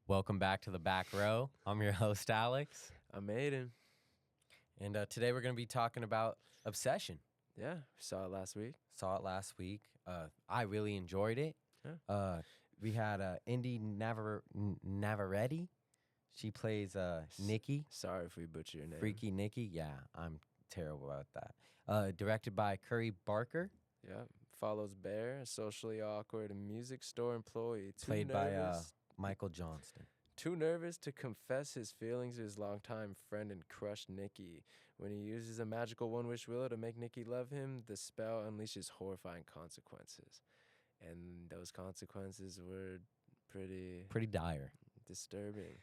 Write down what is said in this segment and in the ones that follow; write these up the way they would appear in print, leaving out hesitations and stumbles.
Welcome back to the back row. I'm your host, Alex. I'm Aden. And today we're going to be talking about Obsession. Yeah, saw it last week. Saw it last week. I really enjoyed it. Yeah. We had Indy Navarrete. She plays Nikki. Sorry if we butcher your name. Freaky Nikki. Yeah, I'm terrible about that. Directed by Curry Barker. Yeah, follows Bear, a socially awkward music store employee. Played by Michael Johnston. Too nervous to confess his feelings to his longtime friend and crush, Nikki. When he uses a magical one-wish willow to make Nikki love him, the spell unleashes horrifying consequences. And those consequences were pretty dire. disturbing.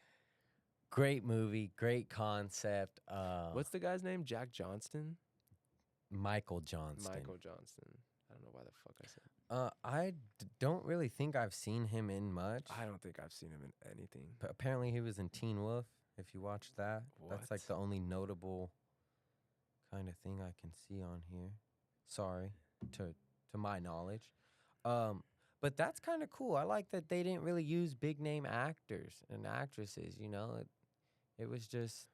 Great movie, great concept. What's the guy's name? Jack Johnston? Michael Johnston. Michael Johnston. I don't know why the fuck I said. I don't really think I've seen him in much. I don't think I've seen him in anything. But apparently he was in Teen Wolf, if you watched that. That's like What? the only notable kind of thing I can see on here. Sorry, to my knowledge. But that's kind of cool. I like that they didn't really use big name actors and actresses, you know. It was just,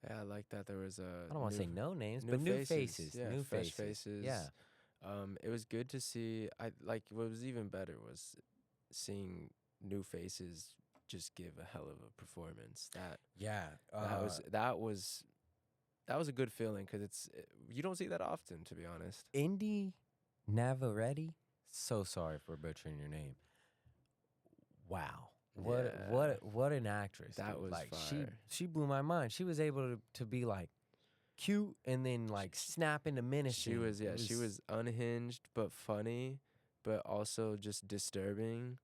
Yeah, I like that there was a. I don't want to say no names, new but new faces. faces. Yeah, New fresh faces. faces. Yeah. It was good to see. What was even better was seeing new faces just give a hell of a performance. Yeah. That was a good feeling because you don't see that often, to be honest. Indy Navarrete. So sorry for butchering your name. Wow. What an actress. That dude. was like fire. she blew my mind. She was able to be like cute and then like snap into menacing. She was unhinged but funny, but also just disturbing,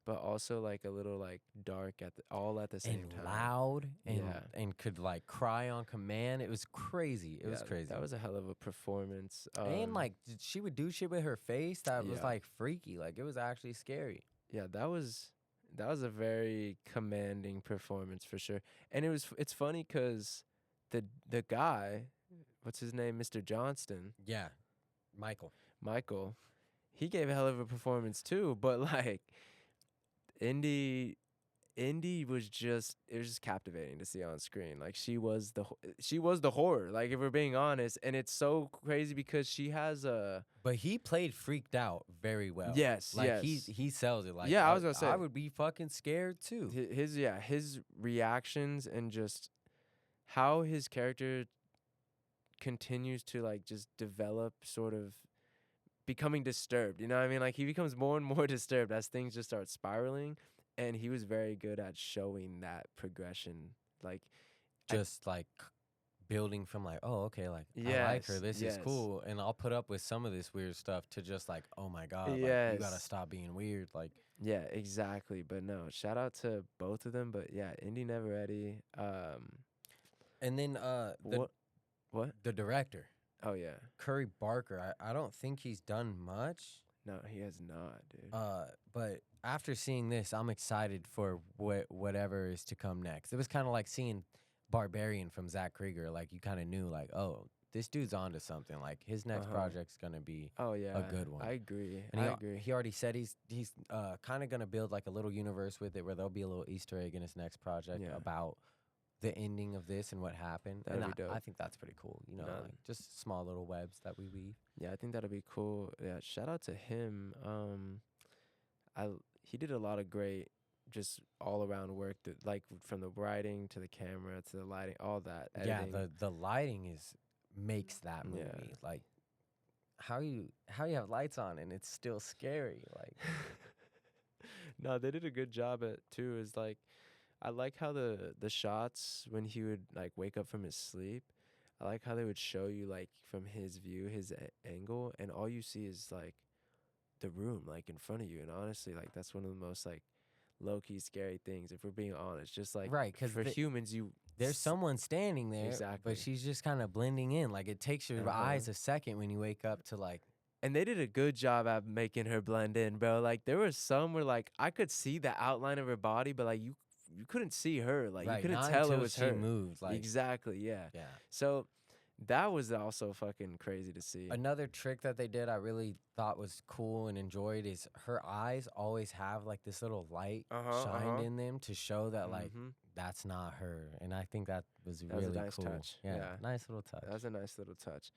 but also like a little like dark at the same and time. loud and Yeah. and could like cry on command. It was crazy. It was crazy. That was a hell of a performance. And like she would do shit with her face that was Yeah. like freaky. Like it was actually scary. yeah, that was a very commanding performance for sure. And it's funny because the guy, what's his name, Mr. Johnston, Yeah. Michael. he gave a hell of a performance too. But like Indy was just, it was just captivating to see on screen. Like she was the horror. Like if we're being honest, and it's so crazy because she has a. But he played freaked out very well. Yes, like yes. he sells it. Like Yeah, I was gonna say. I would be fucking scared too. His reactions and just how his character continues to like just develop, sort of becoming disturbed. You know what I mean? Like he becomes more and more disturbed as things just start spiraling, and he was very good at showing that progression. Like Just like building from like, oh, okay, like I like Yes, her. This yes. is cool, and I'll put up with some of this weird stuff to just like, oh my god, like, you Yes. gotta stop being weird. Like, yeah, exactly. But no, shout out to both of them. But yeah, Indy Navarrete. and then What? the director Oh yeah. Curry Barker. I don't think he's done much. No, he has not, dude. But after seeing this, I'm excited for whatever is to come next. It was kind of like seeing Barbarian from Zach Krieger. Like you kind of knew, like, oh, this dude's onto something. Like his next project's gonna be Oh yeah, a good one. I agree. And I agree. He already said he's kind of gonna build like a little universe with it, where there'll be a little Easter egg in his next project Yeah. about the ending of this and what happened. That'd and be dope. I think that's pretty cool. You know, No. like just small little webs that we weave. Yeah, I think that'll be cool. Yeah, shout out to him. He did a lot of great, just all around work. Like from the writing to the camera to the lighting, all that. Editing. Yeah, the lighting makes that movie. Yeah. Like how you have lights on and it's still scary. Like No, they did a good job at too. Is like, I like how the shots when he would like wake up from his sleep. I like how they would show you like from his view, his angle, and all you see is like the room like in front of you. And honestly, like that's one of the most like low key scary things, if we're being honest. Just like Right, 'cause for humans, there's someone standing there, Exactly. but she's just kind of blending in. Like it takes your eyes a second when you wake up to like. And they did a good job at making her blend in, bro. Like there was some where like I could see the outline of her body, but like you couldn't see her. Like Right, you couldn't not tell it until was she her. moved, like- exactly, yeah. Yeah. So That was also fucking crazy to see. Another trick that they did I really thought was cool and enjoyed is her eyes always have like this little light shined in them to show that like that's not her. And I think that was That was a really nice cool. touch. Yeah. Nice little touch. That was a nice little touch.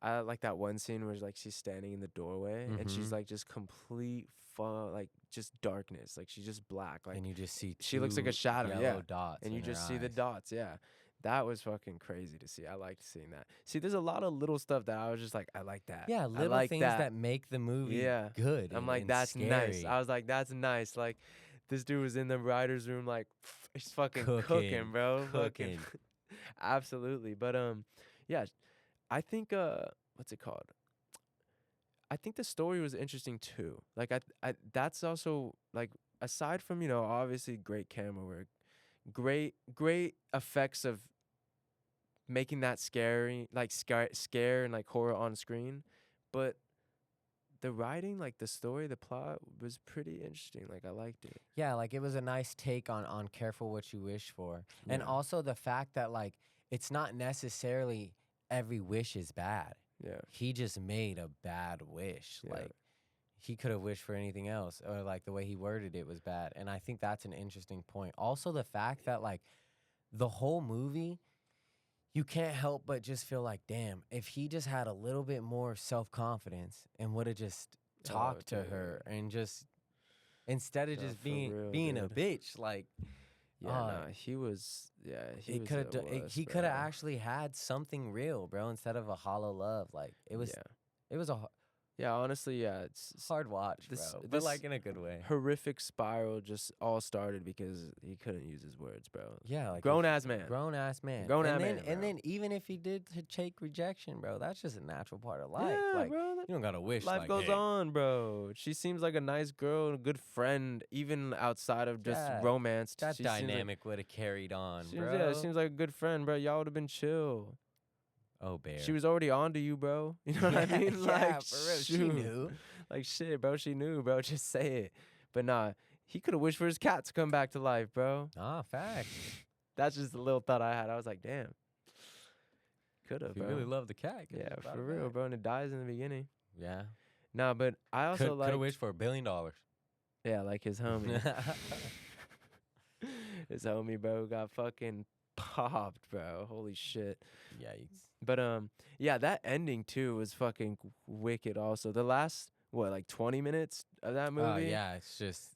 I like that one scene where like she's standing in the doorway and she's like just complete like just darkness. Like she's just black. Like and you just see she looks like a shadow. yellow dots. And you in her just see the eyes. dots. Yeah. That was fucking crazy to see. I liked seeing that. See, there's a lot of little stuff that I was just like, I like that. Yeah, I little like things that make the movie good. I'm like, and that's scary. nice. I was like, that's nice. Like, this dude was in the writer's room, like, he's fucking cooking, bro. Cooking. Absolutely. But yeah, I think what's it called? I think the story was interesting too. Like I that's also like aside from, you know, obviously great camera work, great effects of making that scary, like scare and like horror on screen, but the writing, like the story, the plot was pretty interesting. Like I liked it. Yeah, like it was a nice take on careful what you wish for. And Yeah. also the fact that like it's not necessarily every wish is bad. Yeah. He just made a bad wish. Yeah. Like he could have wished for anything else, or like the way he worded it was bad. And I think that's an interesting point. Also the fact that like the whole movie, you can't help but just feel like, damn, if he just had a little bit more self-confidence and would have just talked to her and just instead of just being a bitch, like he was he could have he could have actually had something real, bro, instead of a hollow love. Like it was a honestly, it's hard watch, bro, but like in a good way. Horrific spiral just all started because he couldn't use his words, bro. Yeah, like grown ass man. And then even if he did take rejection, bro, that's just a natural part of life. Yeah, like bro, you don't gotta wish. Life like, goes hey. on, bro. She seems like a nice girl and a good friend, even outside of just romance. That dynamic would have carried on, bro. Yeah, it seems like a good friend, bro. Y'all would have been chill. Oh, bear. She was already on to you, bro. You know what I mean? Yeah, Like, for real. She knew. Like, shit, bro. She knew, bro. Just say it. But nah, he could have wished for his cat to come back to life, bro. Ah, facts. That's just a little thought I had. I was like, damn. Could have, bro. You really love the cat. Yeah, for real, bro. And it dies in the beginning. Yeah. Nah, but I also could have wished for $1 billion. Yeah, like his homie. His homie, bro, got fucking popped, bro. Holy shit. Yikes. But yeah, that ending too was fucking wicked. Also, the last 20 minutes of that movie. Yeah, it's just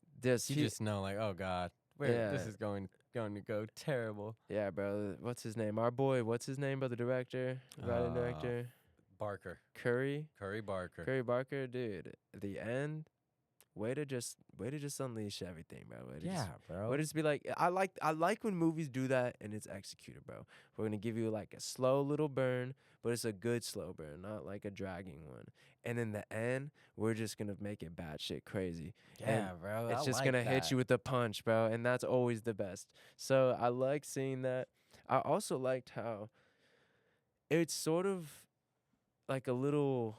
you just know like, oh god, this is going to go terrible. Yeah, bro. What's his name? Our boy. What's his name, bro? The director, writing director. Barker. Curry Barker. Curry Barker, dude. The end. Way to just unleash everything, bro. Bro. Way to just be like, I like when movies do that and it's executed, bro. We're gonna give you like a slow little burn, but it's a good slow burn, not like a dragging one. And in the end, we're just gonna make it batshit crazy. Yeah, bro. It's just gonna hit you with the punch, bro. And that's always the best. So I like seeing that. I also liked how it's sort of like a little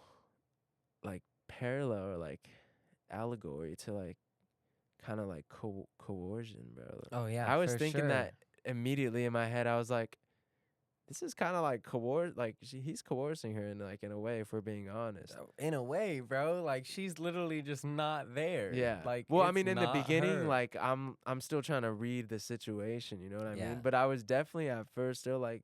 like parallel or like allegory to like kind of like coercion, bro. Oh yeah, I was thinking that immediately in my head. I was like, this is kind of like he's coercing her in a way, if we're being honest. In a way, bro, like she's literally just not there. Yeah. Like, well, I mean, in the not beginning, her. like I'm still trying to read the situation. You know what I Yeah. mean? But I was definitely at first still like,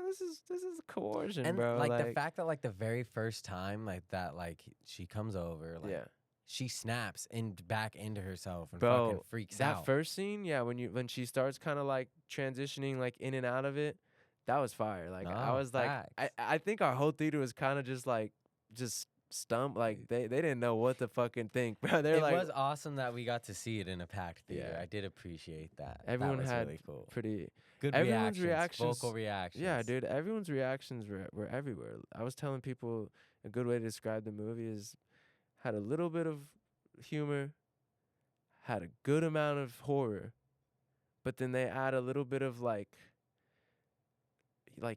this is coercion, and bro. like the fact that like the very first time like that, like she comes over, like she snaps back into herself and fucking freaks out. That first scene, yeah, when she starts kind of like transitioning like in and out of it, that was fire. Like I was facts. like, I think our whole theater was kind of just stumped. Like they didn't know what to fucking think, bro. It was awesome that we got to see it in a packed theater. Yeah. I did appreciate that. Everyone that was had really cool. Pretty good reactions, vocal reactions. Yeah, dude. Everyone's reactions were everywhere. I was telling people a good way to describe the movie is had a little bit of humor, had a good amount of horror, but then they add a little bit of like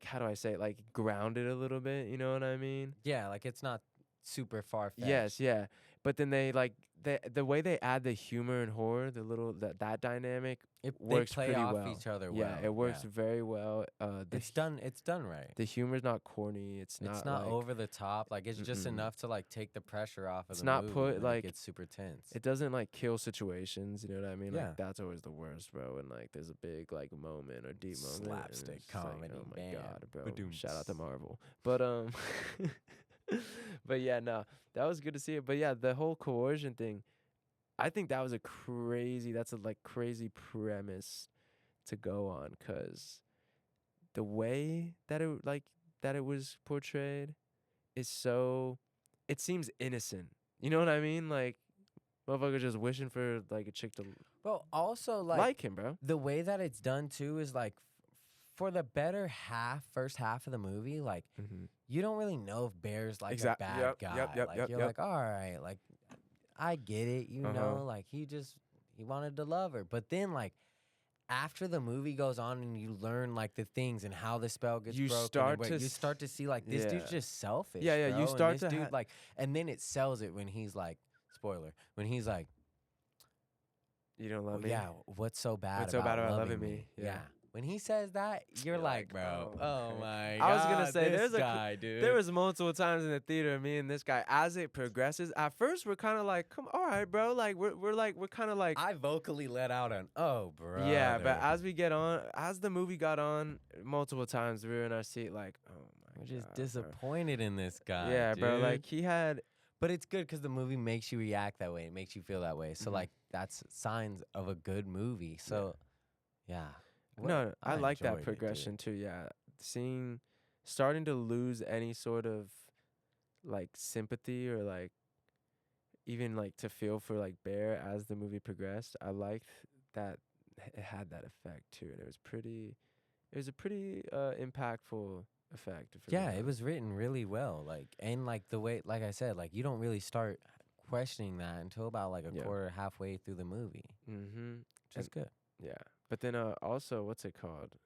how do I say it? Like grounded a little bit, you know what I mean? Yeah, like it's not super far-fetched. Yes, yeah. But then they like the way they add the humor and horror, the little that dynamic They works play pretty off well. each other Yeah, well. it works very well. It's done right. The humor's not corny. It's It's not not like over the top. Like it's just mm-mm. enough to like take the pressure off of It's the not movie put, when it like- gets super tense. It doesn't like kill situations. You know what I mean? Yeah. Like that's always the worst, bro. When like there's a big like moment or deep moment, and Slapstick it's just like, comedy, oh my bam, god, bro! ba-doom. Shout out to Marvel. But but yeah, no, that was good to see it. But yeah, the whole coercion thing, I think that was that's a like crazy premise to go on, cause the way that it was portrayed is so, it seems innocent. You know what I mean? Like motherfucker just wishing for like a chick to Well, also like him, bro. the way that it's done too is like for the better first half of the movie, like you don't really know if Bear's like a bad Yep, guy. yep, Like yep, you're yep. like, all right, like I get it, you know, like he wanted to love her. But then like after the movie goes on and you learn like the things and how the spell gets You broken, start and to you start to see like this dude's yeah. just selfish. Yeah, yeah, bro, you and start this to dude like, and then it sells it when he's like, spoiler, when he's like, You don't love me. yeah, what's so bad What's so about bad about loving loving me? Yeah. Yeah. When he says that, you're like, bro, oh okay. my god. I was gonna say this there's guy, dude. there was multiple times in the theater, me and this guy, as it progresses. At first, we're kind of like, come, all right, bro. Like we're kind of like, I vocally let out an oh, bro. yeah. But as the movie got on, multiple times we were in our seat, like, oh my we're god, just disappointed in this guy. Yeah, dude. bro. Like he had. But it's good because the movie makes you react that way. It makes you feel that way. So like that's signs of a good movie. So yeah. No, I like that enjoyed it, progression too. Yeah, starting to lose any sort of like sympathy or like even like to feel for like Bear as the movie progressed. I liked that it had that effect too, and it was a pretty impactful effect. Yeah, it was written really well. Like and like the way, like I said, like you don't really start questioning that until about like a quarter, halfway through the movie. Which is good. Yeah, but then also what's it called?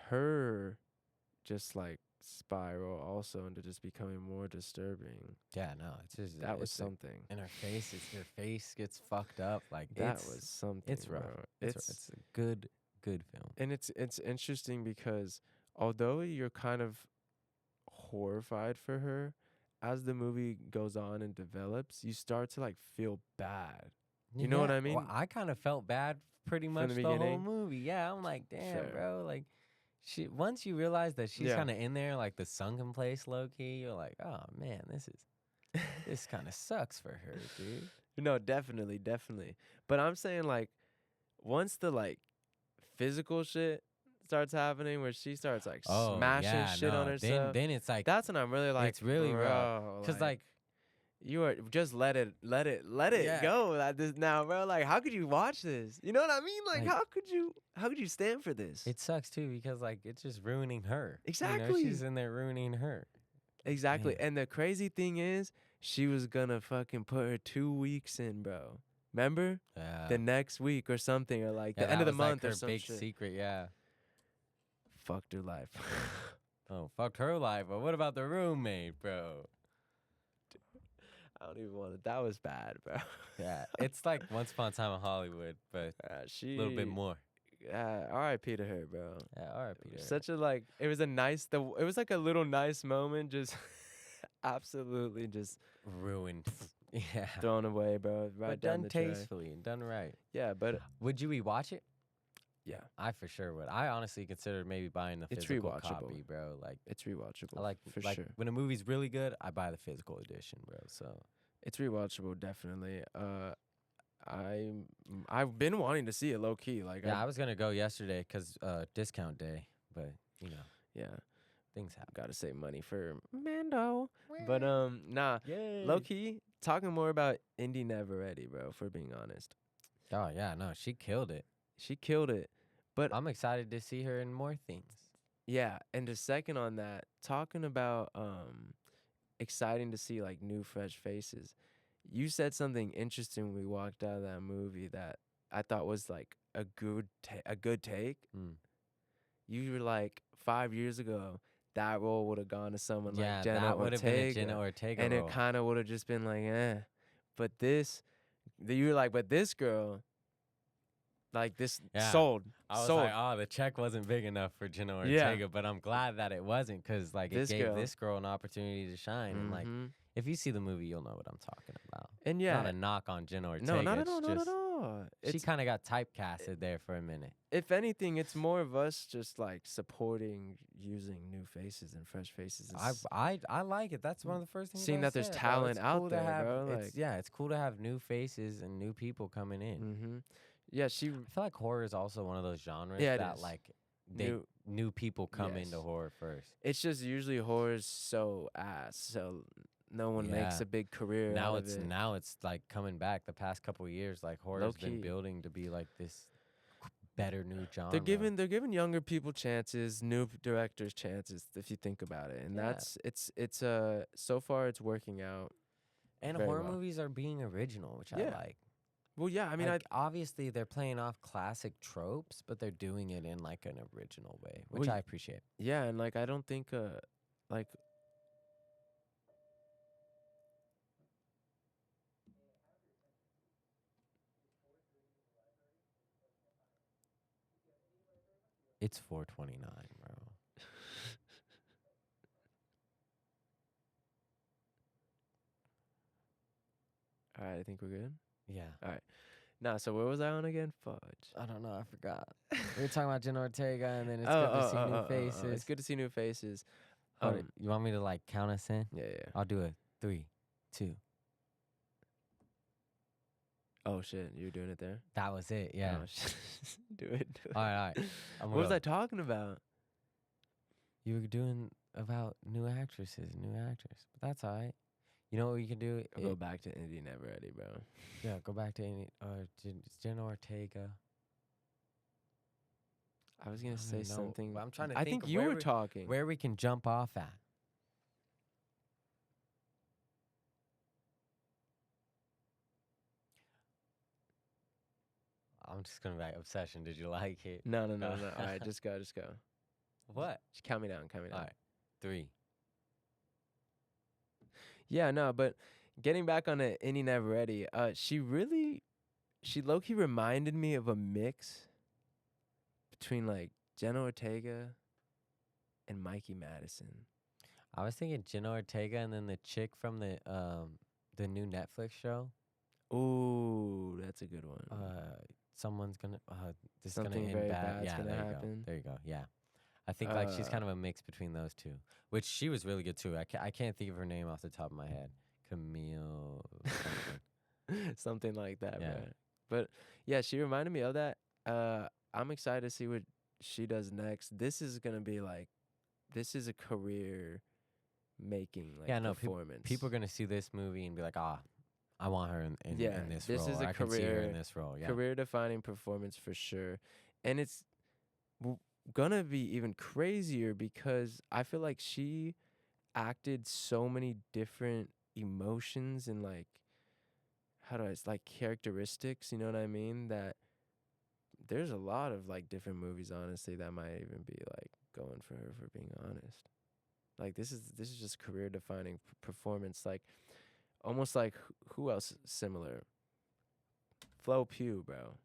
Her just like spiral also into just becoming more disturbing. Yeah, no, it's just That was something. And her face gets fucked up. Like that was something. It's rough. Bro. It's a good film. And it's interesting because although you're kind of horrified for her, as the movie goes on and develops, you start to like feel bad. You know what I mean? Well, I kind of felt bad pretty much the whole movie. Yeah, I'm like, damn, bro. Like, once you realize that she's kind of in there, like the sunken place, low key, you're like, oh man, this kind of sucks for her, dude. No, definitely. But I'm saying like, once the like physical shit starts happening, where she starts like smashing shit on herself, then it's like that's when I'm really like, it's really rough. Cause like you are just let it go like this now, bro. Like how could you watch this? You know what I mean? Like how could you stand for this? It sucks too because like it's just ruining her. Exactly. You know, she's in there ruining her. Exactly. Man. And the crazy thing is, she was gonna fucking put her 2 weeks in, bro. Remember? Yeah. The next week or something, or like the end of the month like or her some big shit. secret, yeah. Fucked her life. Oh, fucked her life. But what about the roommate, bro? I don't even want to. That was bad, bro. Yeah, it's like Once Upon a Time in Hollywood, but a little bit more. R.I.P. to her, bro. Yeah, R.I.P. to her. Such a like. It was it was like a little nice moment, just absolutely just ruined. Yeah, thrown away, bro. Right but down done the tray. tastefully and done right. Yeah, but would you rewatch it? Yeah, I for sure would. I honestly considered maybe buying the physical copy, bro. Like it's rewatchable. I like for sure. When a movie's really good, I buy the physical edition, bro. So it's rewatchable, definitely. I've been wanting to see it low key. Like yeah, I was gonna go yesterday 'cause discount day, but you know, yeah, things happen. Gotta save money for Mando. But nah, low key talking more about Indy Never Ready, bro. For being honest. Oh yeah, no, she killed it. She killed it. But I'm excited to see her in more things. Yeah, and the second on that, talking about exciting to see like new fresh faces. You said something interesting when we walked out of that movie that I thought was like a good take. You were like 5 years ago, that role would have gone to someone like Jenna that would have been a Jenna Ortega, Ortega and role. it kind of would have just been like, eh. but you were like, but this girl, like this Yeah. sold. I was sold. like, oh, the check wasn't big enough for Jenna Yeah. Ortega, but I'm glad that it wasn't, because like This it gave girl. this girl an opportunity to shine. And like, Mhm. if you see the movie, you'll know what I'm talking about. And yeah, Not a knock on Jenna Ortega. no, not at it's all, just, not at all. She kind of got typecasted there for a minute. If anything, it's more of us just like supporting using new faces and fresh faces. I like it. That's one of the first things. Seeing I that there's said, bro. talent It's out cool there, to have, bro. it's cool to have new faces and new people coming in. Mm-hmm. Yeah, I feel like horror is also one of those genres Yeah, it that is. like new people come into horror first. It's just usually horror's so ass, so no one makes Yeah. a big career out of it. Now it's like coming back. The past couple of years, like horror's been building to be like this better new genre. They're giving younger people chances, new directors chances, if you think about it, and that's it's so far it's working out. And very horror well. movies are being original, which I like. Well, yeah, I mean, like, obviously they're playing off classic tropes, but they're doing it in like an original way, which I appreciate. Yeah, and like I don't think like It's 4:29, bro. All right, I think we're good. Yeah. All right. Nah, so where was I on again? Fudge. I don't know. I forgot. We were talking about Jenna Ortega, and then it's good to see new faces. It's good to see new faces. You want me to like count us in? Yeah. I'll do it. 3, 2. Oh shit, you're doing it there? That was it. Yeah. Oh, do it. All right. What was I talking about? You were doing about new actresses, new actors. But that's all right. You know what you can do? Go back to Indie Never Ready, bro. Yeah, go back to Jenna Ortega. I was gonna say something. I'm trying to I think think you were talking. Where we can jump off at. I'm just gonna be like, Obsession. Did you like it? No. All right, just go. What? Just count me down. All right, 3. Yeah, no, but getting back on it, Indie Never Ready. She low-key reminded me of a mix between like Jenna Ortega and Mikey Madison. I was thinking Jenna Ortega and then the chick from the new Netflix show. Ooh, that's a good one. Someone's gonna this Something is gonna very end bad. bad's Yeah, gonna there you happen. go. There you go. Yeah, I think like she's kind of a mix between those two, which she was really good too. I can't think of her name off the top of my head. Camille something. Something like that, Yeah. right? But yeah, she reminded me of that. I'm excited to see what she does next. This is gonna be like, this is a career making like performance. People are gonna see this movie and be like, I want her in this this role. is a I can see her in this role. Yeah. Career defining performance for sure. And it's gonna be even crazier because I feel like she acted so many different emotions and like like characteristics, you know what I mean? That there's a lot of like different movies, honestly, that might even be like going for her, for being honest. Like this is just career defining performance. Like almost like who else similar? Flo Pugh, bro.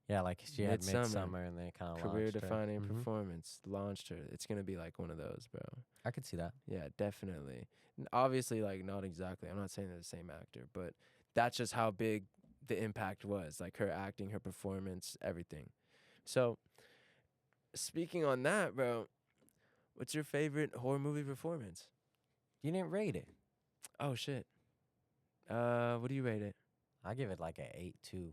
Yeah, like she had Midsummer and they kind of career defining performance launched her. It's gonna be like one of those, bro. I could see that. Yeah, definitely. Obviously, like not exactly. I'm not saying they're the same actor, but that's just how big the impact was. Like her acting, her performance, everything. So, speaking on that, bro, what's your favorite horror movie performance? You didn't rate it. Oh shit. What do you rate it? I give it like a 8.2,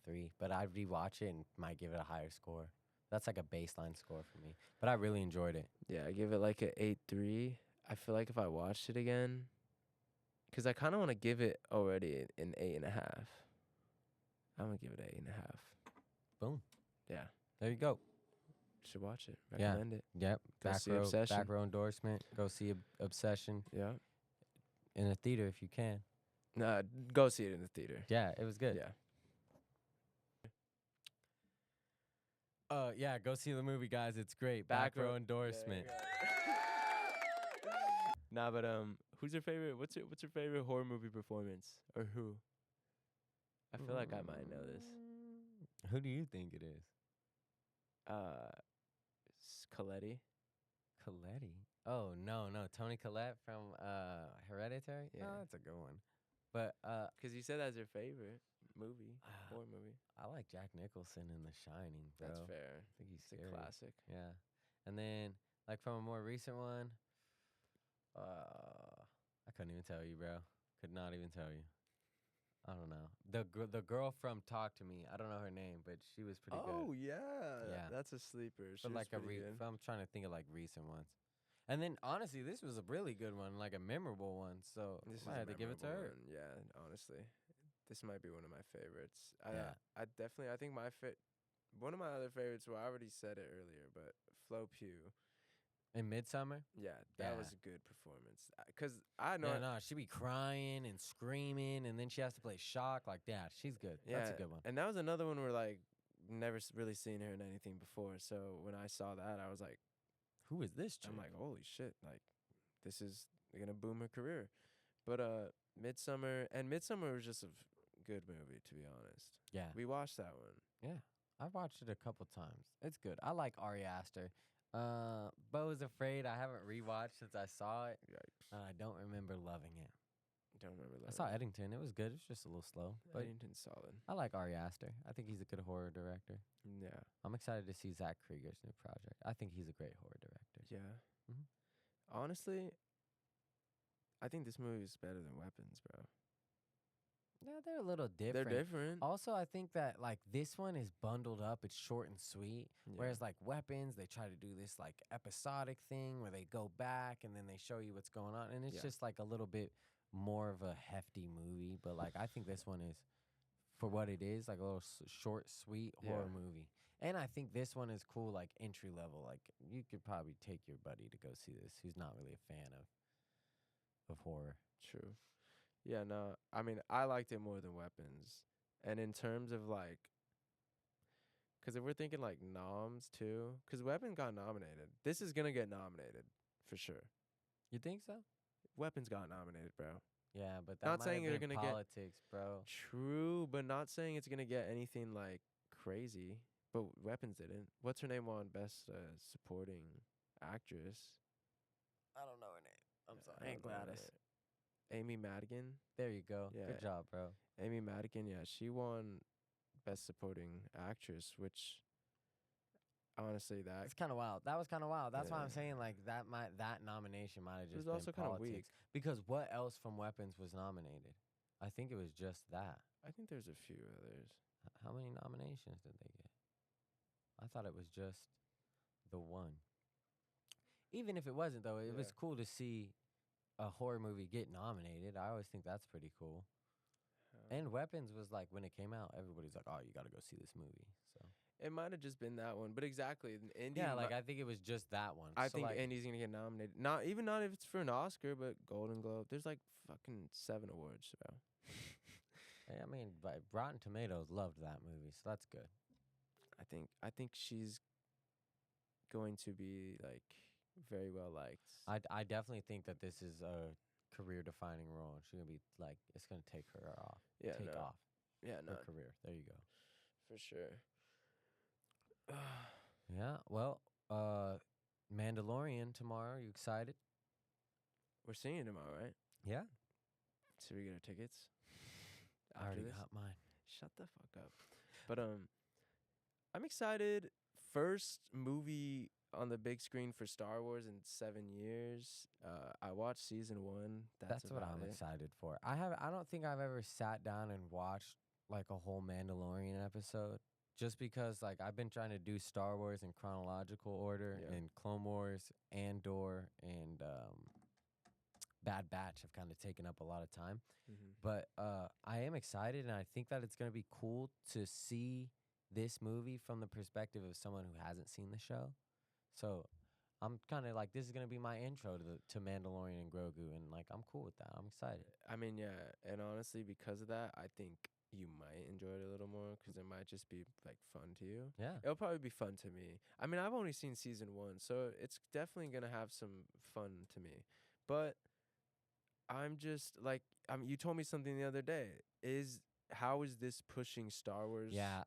8.3, but I'd rewatch it and might give it a higher score. That's like a baseline score for me. But I really enjoyed it. Yeah, I give it like a 8.3. I feel like if I watched it again, because I kind of want to give it already an 8.5. I'm gonna give it an 8.5. Boom. Yeah. There you go. Should watch it. Recommend it. Yep. Go see Obsession. Back row endorsement. Go see Obsession. Yeah. In a theater if you can. Nah, go see it in the theater. Yeah, it was good. Yeah. Yeah, go see the movie, guys. It's great. Back row endorsement. Nah, but Who's your favorite? What's your favorite horror movie performance or who? I feel like I might know this. Who do you think it is? Coletti. Coletti. Oh no, Tony Collette from Hereditary. Yeah. Oh, that's a good one. But Because you said that's your favorite movie, horror movie. I like Jack Nicholson in The Shining, bro. That's fair. I think he's It's a scary. classic. Yeah, and then like from a more recent one, I couldn't even tell you, bro. Could not even tell you. I don't know. The girl from Talk to Me. I don't know her name, but she was pretty good. Yeah. Yeah. That's a sleeper. She But was like pretty good. I'm trying to think of like recent ones. And then honestly, this was a really good one, like a memorable one. So This I is had to give it to her. one. Yeah, honestly, this might be one of my favorites. Yeah. I definitely. I think one of my other favorites. Well, I already said it earlier, but Flo Pugh. In Midsummer. Yeah, that Yeah. was a good performance. Cause I know. Yeah, no, she be crying and screaming, and then she has to play shock. Like, yeah, she's good. Yeah, That's a good one. And that was another one where like never really seen her in anything before. So when I saw that, I was like, Who is this chick? I'm like, holy shit! Like, this is gonna boom her career. But Midsummer was just a good movie, to be honest. Yeah, We watched that one. yeah. I've watched it a couple times. It's good. I like Ari Aster. Bo is Afraid. I haven't rewatched since I saw it, and I don't remember loving it. Don't remember that. I saw Eddington. It was good. It's just a little slow, but Eddington's solid. I like Ari Aster. I think he's a good horror director. Yeah. I'm excited to see Zach Krieger's new project. I think he's a great horror director. Yeah. Mhm. Honestly, I think this movie is better than Weapons, bro. Yeah, they're a little different. They're different. Also, I think that like this one is bundled up. It's short and sweet. Yeah. Whereas like Weapons, they try to do this like episodic thing where they go back and then they show you what's going on, and it's just like a little bit more of a hefty movie. But like I think this one is, for what it is, like a little short, sweet horror movie. And I think this one is cool, like entry level. Like you could probably take your buddy to go see this who's not really a fan of horror. True. Yeah, no. I mean, I liked it more than Weapons. And in terms of like, because if we're thinking like noms too, because Weapons got nominated. This is going to get nominated for sure. You think so? Weapons got nominated, bro. Yeah, but that Not might saying have they're been gonna get- politics, bro. True, but not saying it's going to get anything like crazy. But Weapons didn't. What's her name on Best Supporting Actress? I don't know her name. I'm I sorry. don't Ain't know Gladys. her. Amy Madigan. There you go. Yeah. Good job, bro. Amy Madigan, yeah, she won Best Supporting Actress, which honestly, It's kind of wild. That was kind of wild. That's why I'm Yeah. saying like that nomination might have It just was been also kinda politics. weak. Because what else from Weapons was nominated? I think it was just that. I think there's a few others. How many nominations did they get? I thought it was just the one. Even if it wasn't, though, it was Yeah. cool to see a horror movie get nominated. I always think that's pretty cool. And Weapons was like, when it came out, everybody's like, oh, you got to go see this movie. So It might have just been that one, but exactly. Indy yeah, like I think it was just that one. I So, think like, Indy's gonna get nominated. Not if it's for an Oscar, but Golden Globe. There's like fucking 7 awards, bro. I mean, but Rotten Tomatoes loved that movie, so that's good. I think she's going to be like very well liked. I definitely think that this is a career-defining role. And she's gonna be like, it's gonna take her off. Yeah, take no. off Yeah, her no, career. There you go. for sure. Yeah. Well, Mandalorian tomorrow. You excited? We're seeing it tomorrow, right? Yeah. So we get our tickets. I already this? got mine. Shut the fuck up. But I'm excited. First movie on the big screen for Star Wars in 7 years. I watched season 1. That's what about I'm it. excited for. I don't think I've ever sat down and watched like a whole Mandalorian episode. Just because like I've been trying to do Star Wars in chronological order, Yeah. and Clone Wars, Andor, and Bad Batch have kind of taken up a lot of time. Mm-hmm. But I am excited, and I think that it's going to be cool to see this movie from the perspective of someone who hasn't seen the show. So I'm kind of like, this is going to be my intro to Mandalorian and Grogu, and like I'm cool with that. I'm excited. I mean, yeah, and honestly, because of that, I think you might enjoy it a little more because it might just be like fun to you. Yeah. It'll probably be fun to me. I mean, I've only seen season 1, so it's definitely gonna have some fun to me. But I'm just like, you told me something the other day. How is this pushing Star Wars? Yeah,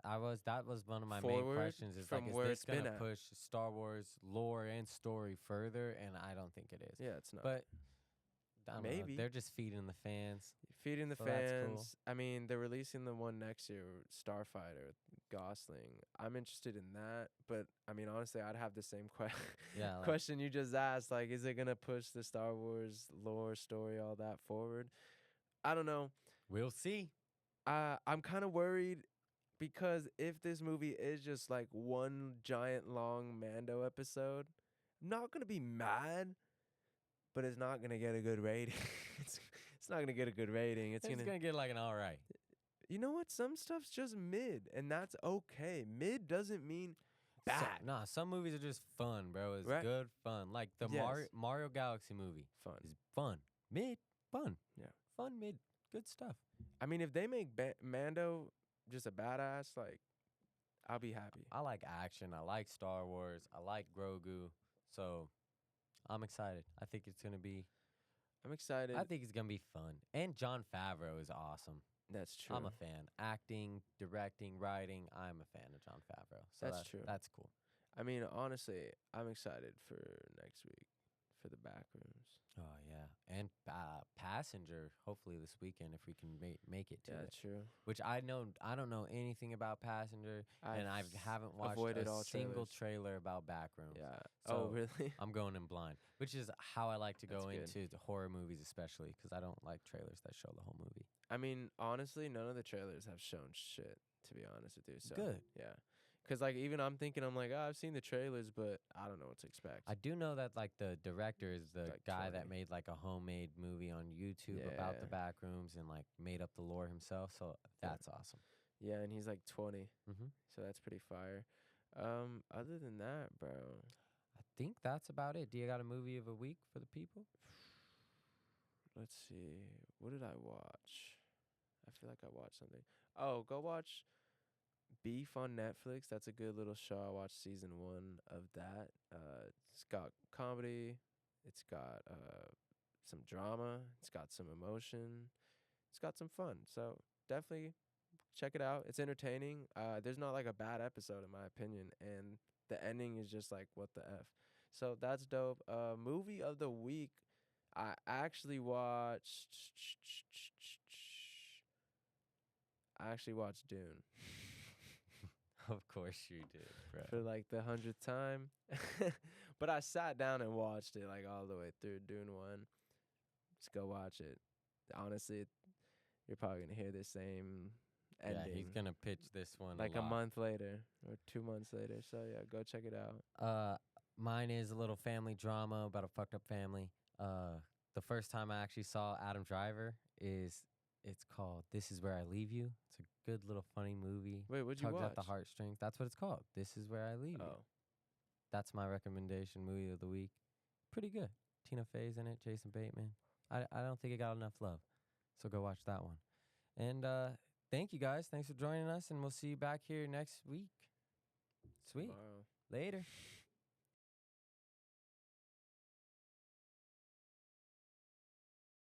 that was one of my main forward questions is like, from is where this it's been gonna at? push Star Wars lore and story further? And I don't think it is. Yeah, it's not. But I don't know. Maybe. They're just feeding the fans. Feeding the So that's cool. fans. I mean, they're releasing the one next year, Starfighter, Gosling. I'm interested in that, but I mean, honestly, I'd have the same Yeah, like, question you just asked. Like, is it gonna push the Star Wars lore, story, all that forward? I don't know. we'll see. I'm kind of worried because if this movie is just like one giant long Mando episode, I'm not gonna be mad, but it's not gonna get a good rating. it's not gonna get a good rating. It's gonna get like an all right. You know what? Some stuff's just mid, and that's okay. Mid doesn't mean bad. Nah, some movies are just fun, bro. It's Right? good fun. Like the Yes. Mario Galaxy movie Fun. is fun. Mid, fun. Yeah. Fun, mid, good stuff. I mean, if they make Mando just a badass, like, I'll be happy. I like action. I like Star Wars. I like Grogu. So I'm excited. I think it's gonna be. I'm excited. I think it's gonna be fun. And Jon Favreau is awesome. That's true. I'm a fan. Acting, directing, writing. I'm a fan of Jon Favreau. So That's true. That's cool. I mean, honestly, I'm excited for next week for the Backrooms. Oh yeah, and Passenger. Hopefully this weekend if we can make it to Yeah, it. true. Which I don't know anything about Passenger, and I haven't watched avoided a all single trailers. trailer about Backrooms. Yeah. So Oh, really? I'm going in blind, which is how I like to go That's good. into the horror movies, especially because I don't like trailers that show the whole movie. I mean, honestly, none of the trailers have shown shit, to be honest with you. So, Good. Yeah. Because, like, even I'm thinking, I'm like, oh, I've seen the trailers, but I don't know what to expect. I do know that like the director is the Like guy 20. that made like a homemade movie on YouTube about the Yeah. Backrooms and like made up the lore himself. So that's awesome. Yeah, and he's like 20. Mm-hmm. So that's pretty fire. Other than that, bro, I think that's about it. Do you got a movie of a week for the people? let's see. What did I watch? I feel like I watched something. Oh, go watch Beef on Netflix. That's a good little show. I watched season 1 of that. It's got comedy. It's got some drama. It's got some emotion. It's got some fun. So definitely check it out. It's entertaining. There's not like a bad episode in my opinion, and the ending is just like what the f. So that's dope. Movie of the week. I actually watched. Dune Of course you did, bro. for like the 100th time, but I sat down and watched it like all the way through. Dune 1. Just go watch it. Honestly, you're probably gonna hear the same ending. Yeah, he's gonna pitch this one like a a lot. month later or 2 months later. So yeah, go check it out. Mine is a little family drama about a fucked up family. The first time I actually saw Adam Driver it's called This Is Where I Leave You. It's a good little funny movie. Wait, what'd you Tugs watch? at the heartstrings. That's what it's called. This Is Where I Leave You. Oh, That's my recommendation movie of the week. Pretty good. Tina Fey's in it, Jason Bateman. I don't think it got enough love. So go watch that one. And thank you guys. Thanks for joining us, and we'll see you back here next week. Sweet. tomorrow. Later.